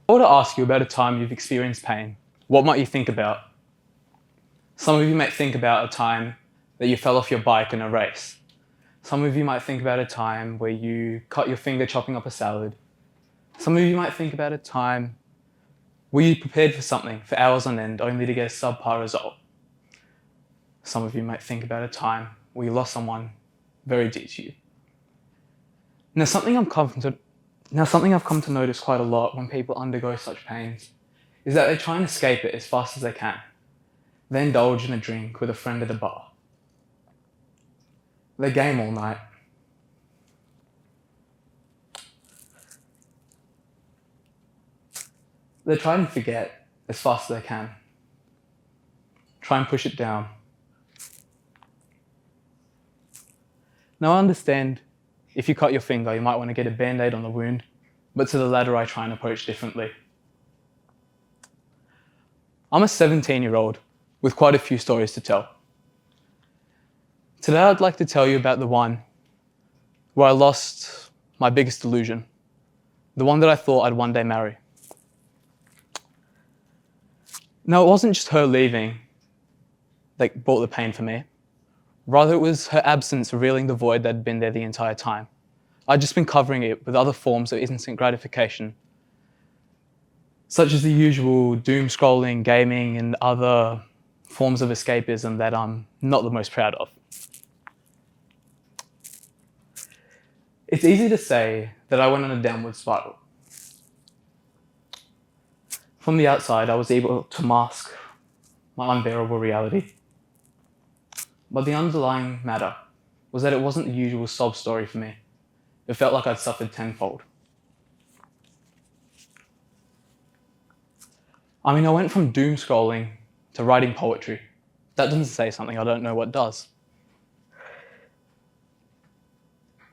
I want to ask you about a time you've experienced pain. What might you think about? Some of you might think about a time that you fell off your bike in a race. Some of you might think about a time where you cut your finger chopping up a salad. Some of you might think about a time where you prepared for something for hours on end only to get a subpar result. Some of you might think about a time where you lost someone very dear to you. Now, something I've come to notice quite a lot when people undergo such pains is that they try and escape it as fast as they can. They indulge in a drink with a friend at a bar. They game all night. They try and forget as fast as they can. Try and push it down. Now I understand if you cut your finger, you might want to get a band-aid on the wound, but to the latter I try and approach differently. I'm a 17-year-old with quite a few stories to tell. Today I'd like to tell you about the one where I lost my biggest illusion, the one that I thought I'd one day marry. Now, it wasn't just her leaving that brought the pain for me. Rather, it was her absence revealing the void that had been there the entire time. I'd just been covering it with other forms of instant gratification, such as the usual doom scrolling, gaming, and other forms of escapism that I'm not the most proud of. It's easy to say that I went on a downward spiral. From the outside, I was able to mask my unbearable reality. But the underlying matter was that it wasn't the usual sob story for me. It felt like I'd suffered tenfold. I mean, I went from doom scrolling to writing poetry. That doesn't say something, I don't know what does.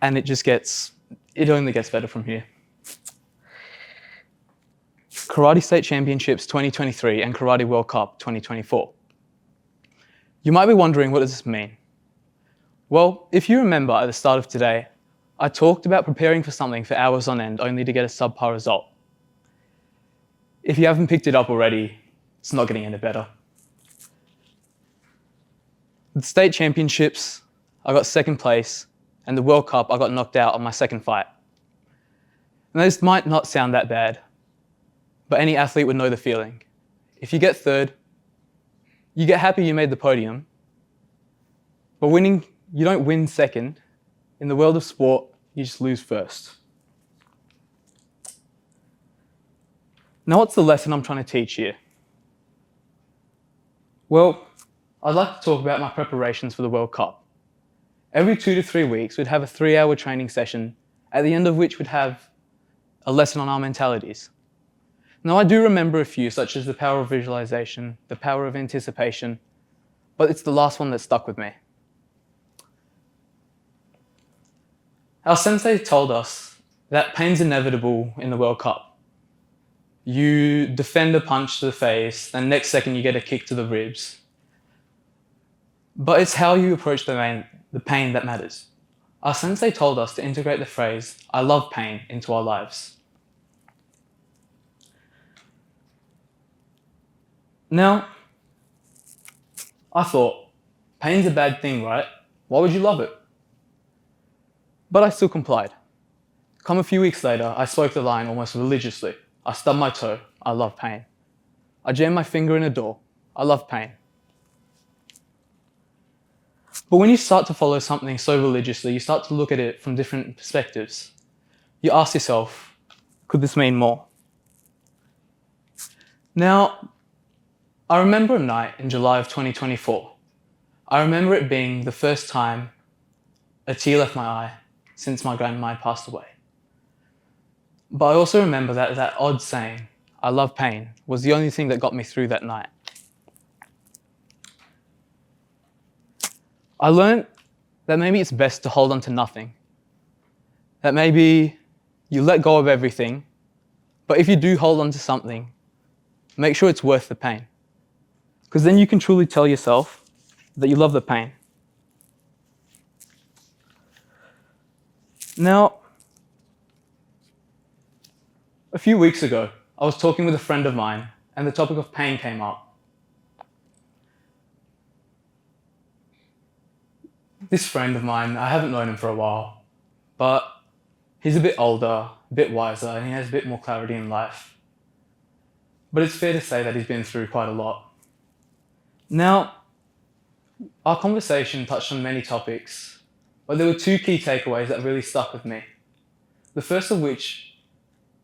And it only gets better from here. Karate State Championships 2023 and Karate World Cup 2024. You might be wondering, what does this mean? Well, if you remember at the start of today, I talked about preparing for something for hours on end only to get a subpar result. If you haven't picked it up already, it's not getting any better. The State Championships, I got second place, and the World Cup, I got knocked out on my second fight. Now, this might not sound that bad, but any athlete would know the feeling. If you get third, you get happy you made the podium, but winning, you don't win second. In the world of sport, you just lose first. Now, what's the lesson I'm trying to teach here? Well, I'd like to talk about my preparations for the World Cup. Every 2 to 3 weeks, we'd have a 3-hour training session, at the end of which we'd have a lesson on our mentalities. Now, I do remember a few, such as the power of visualization, the power of anticipation, but it's the last one that stuck with me. Our sensei told us that pain's inevitable in the World Cup. You defend a punch to the face, and next second you get a kick to the ribs. But it's how you approach the pain that matters. Our sensei told us to integrate the phrase, "I love pain," into our lives. Now, I thought, pain's a bad thing, right? Why would you love it? But I still complied. Come a few weeks later, I spoke the line almost religiously. I stubbed my toe, I love pain. I jammed my finger in a door, I love pain. But when you start to follow something so religiously, you start to look at it from different perspectives. You ask yourself, could this mean more? Now, I remember a night in July of 2024. I remember it being the first time a tear left my eye since my grandma had passed away. But I also remember that odd saying, "I love pain," was the only thing that got me through that night. I learned that maybe it's best to hold on to nothing. That maybe you let go of everything, but if you do hold on to something, make sure it's worth the pain. Because then you can truly tell yourself that you love the pain. Now, a few weeks ago, I was talking with a friend of mine, and the topic of pain came up. This friend of mine, I haven't known him for a while, but he's a bit older, a bit wiser, and he has a bit more clarity in life. But it's fair to say that he's been through quite a lot. Now, our conversation touched on many topics, but there were two key takeaways that really stuck with me. The first of which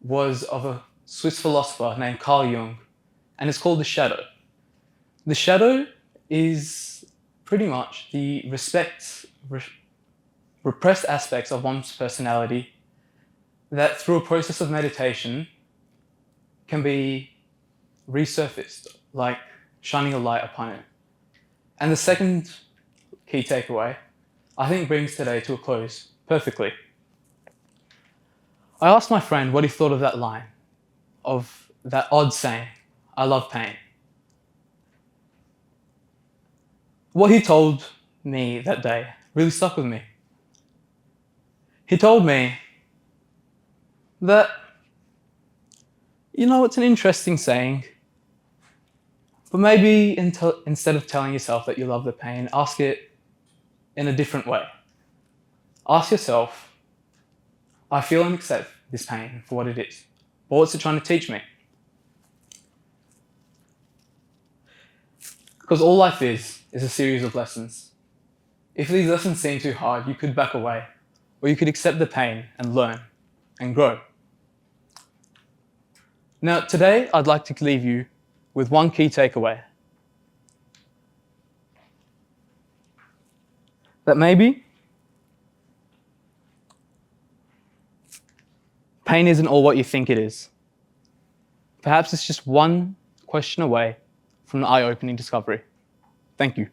was of a Swiss philosopher named Carl Jung, and it's called the shadow. The shadow is pretty much the repressed aspects of one's personality that through a process of meditation can be resurfaced, like shining a light upon it. And the second key takeaway, I think, brings today to a close perfectly. I asked my friend what he thought of that line, of that odd saying, "I love pain." What he told me that day really stuck with me. He told me that, it's an interesting saying, but maybe instead of telling yourself that you love the pain, ask it in a different way. Ask yourself, I feel and accept this pain for what it is. But what's it trying to teach me? Because all life is a series of lessons. If these lessons seem too hard, you could back away, or you could accept the pain and learn and grow. Now, today, I'd like to leave you with one key takeaway. That maybe pain isn't all what you think it is. Perhaps it's just one question away from an eye-opening discovery. Thank you.